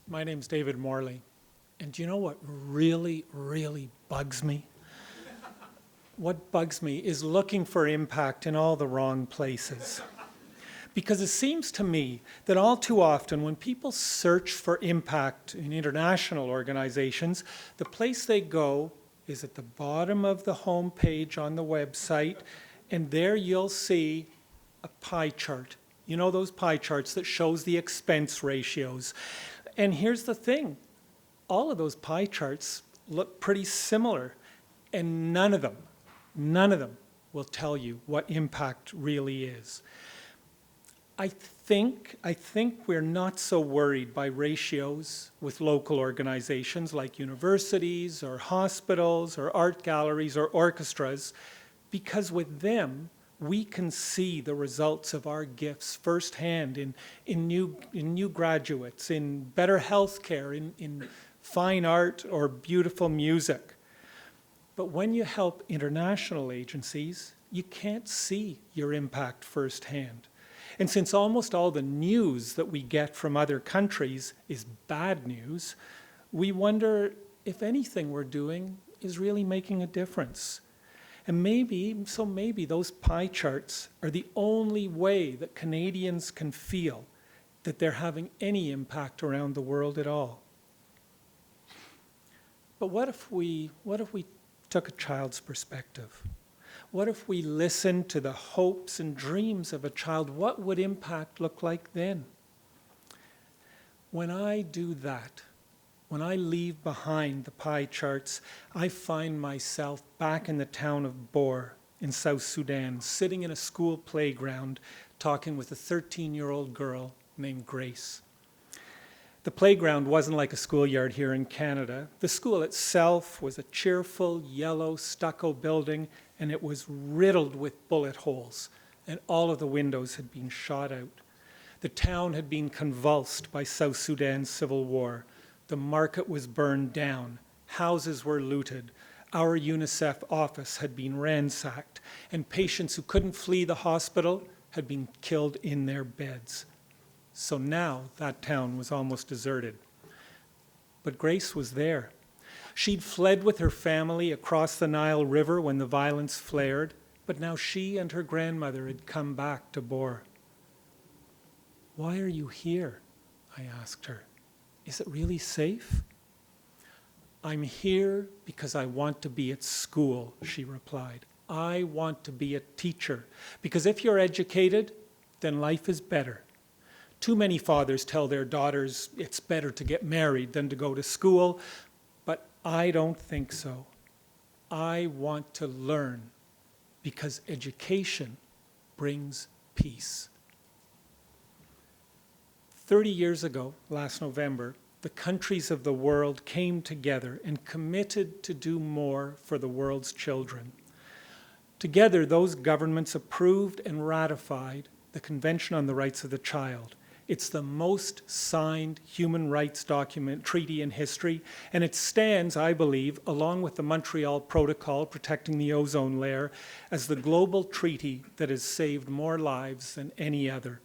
My name's David Morley. And do you know what really, really bugs me? What bugs me is looking for impact in all the wrong places. Because it seems to me that all too often when people search for impact in international organizations, the place they go is at the bottom of the home page on the website, and there you'll see a pie chart. You know those pie charts that shows the expense ratios. And here's the thing, all of those pie charts look pretty similar, and none of them will tell you what impact really is. I think we're not so worried by ratios with local organizations like universities or hospitals or art galleries or orchestras, because with them, we can see the results of our gifts firsthand in new graduates, in better healthcare, in fine art or beautiful music. But when you help international agencies, you can't see your impact firsthand. And since almost all the news that we get from other countries is bad news, we wonder if anything we're doing is really making a difference. And maybe those pie charts are the only way that Canadians can feel that they're having any impact around the world at all. But what if we took a child's perspective? What if we listened to the hopes and dreams of a child? What would impact look like then? When I do that, when I leave behind the pie charts, I find myself back in the town of Bor in South Sudan, sitting in a school playground, talking with a 13-year-old girl named Grace. The playground wasn't like a schoolyard here in Canada. The school itself was a cheerful, yellow, stucco building, and it was riddled with bullet holes, and all of the windows had been shot out. The town had been convulsed by South Sudan's civil war. The market was burned down. Houses were looted. Our UNICEF office had been ransacked, and patients who couldn't flee the hospital had been killed in their beds. So now that town was almost deserted. But Grace was there. She'd fled with her family across the Nile River when the violence flared, but now she and her grandmother had come back to Bor. "Why are you here?" I asked her. "Is it really safe?" "I'm here because I want to be at school," she replied. "I want to be a teacher, because if you're educated, then life is better. Too many fathers tell their daughters it's better to get married than to go to school, but I don't think so. I want to learn because education brings peace." 30 years ago, last November, the countries of the world came together and committed to do more for the world's children. Together, those governments approved and ratified the Convention on the Rights of the Child. It's the most signed human rights treaty in history, and it stands, I believe, along with the Montreal Protocol protecting the ozone layer, as the global treaty that has saved more lives than any other.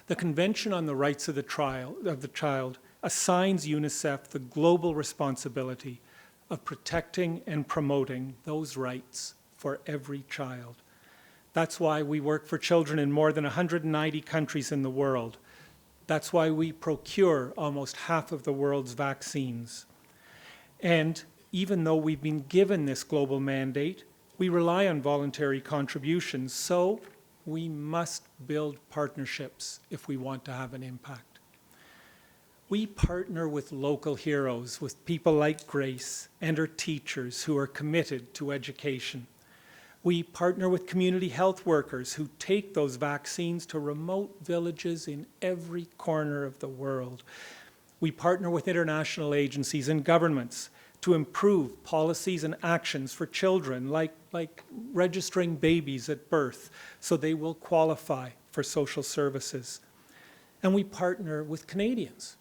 The Convention on the Rights of the Child assigns UNICEF the global responsibility of protecting and promoting those rights for every child. That's why we work for children in more than 190 countries in the world. That's why we procure almost half of the world's vaccines. And even though we've been given this global mandate, we rely on voluntary contributions, so we must build partnerships if we want to have an impact. We partner with local heroes, with people like Grace and her teachers who are committed to education. We partner with community health workers who take those vaccines to remote villages in every corner of the world. We partner with international agencies and governments to improve policies and actions for children, like registering babies at birth so they will qualify for social services. And we partner with Canadians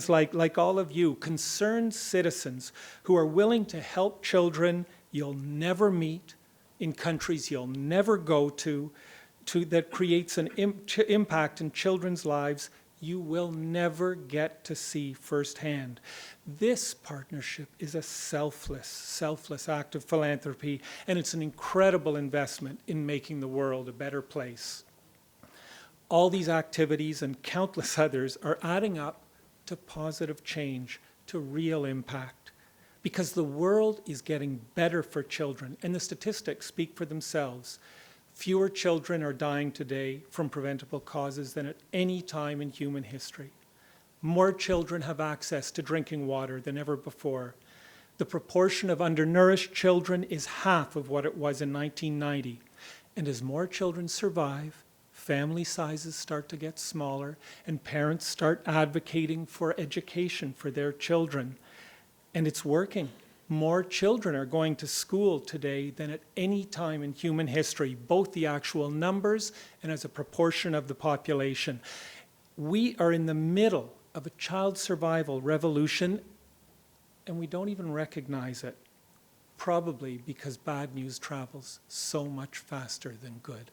like all of you, concerned citizens who are willing to help children you'll never meet in countries you'll never go to that creates an impact in children's lives you will never get to see firsthand. This partnership is a selfless act of philanthropy, and it's an incredible investment in making the world a better place. All these activities and countless others are adding up to positive change, to real impact, because the world is getting better for children, and the statistics speak for themselves. Fewer children are dying today from preventable causes than at any time in human history. More children have access to drinking water than ever before. The proportion of undernourished children is half of what it was in 1990. And as more children survive, family sizes start to get smaller, and parents start advocating for education for their children. And it's working. More children are going to school today than at any time in human history, both the actual numbers and as a proportion of the population. We are in the middle of a child survival revolution, and we don't even recognize it, probably because bad news travels so much faster than good.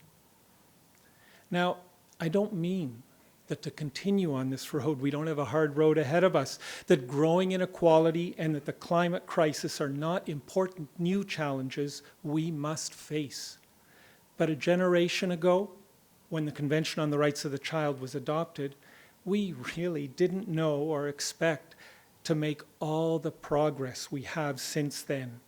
Now, I don't mean that to continue on this road, we don't have a hard road ahead of us, that growing inequality and that the climate crisis are not important new challenges we must face. But a generation ago, when the Convention on the Rights of the Child was adopted, we really didn't know or expect to make all the progress we have since then.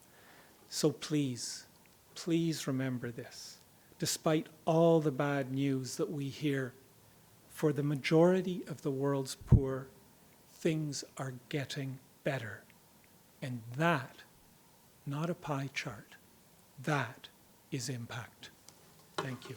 So please, please remember this. Despite all the bad news that we hear, for the majority of the world's poor, things are getting better. And that, not a pie chart, that is impact. Thank you.